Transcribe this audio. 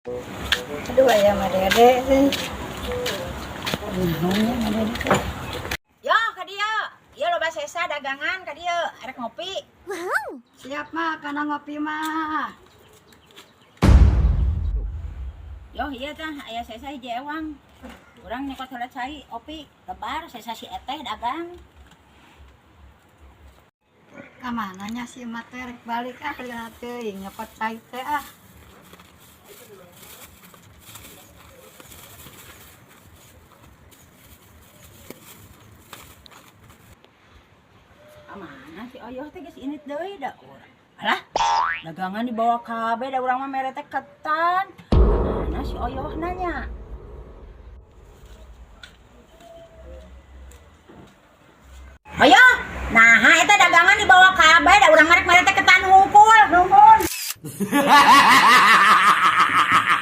Aduh ayam dede teh. Naonnya dede teh. Yo ka dieu. Ieu loba sesa dagangan ka dieu, arek ngopi. Siap mah kana ngopi mah. Yo ieu tah aya sesa hiji ewang. Urang nyokot heula cai opi, lebar sesa si eteh dagang. Kamana nya si emak teh rek balik lihat teuing nyopot cai teh ah. Amana si Oyoh teh geus init deui da urang. Alah, dagangan dibawa kabeh da urang mah mere teh ketan. Mana si Oyoh nanya? Oyoh, nah eta dagangan dibawa kabeh da urang mere teh ketan hungkul. Nuhun.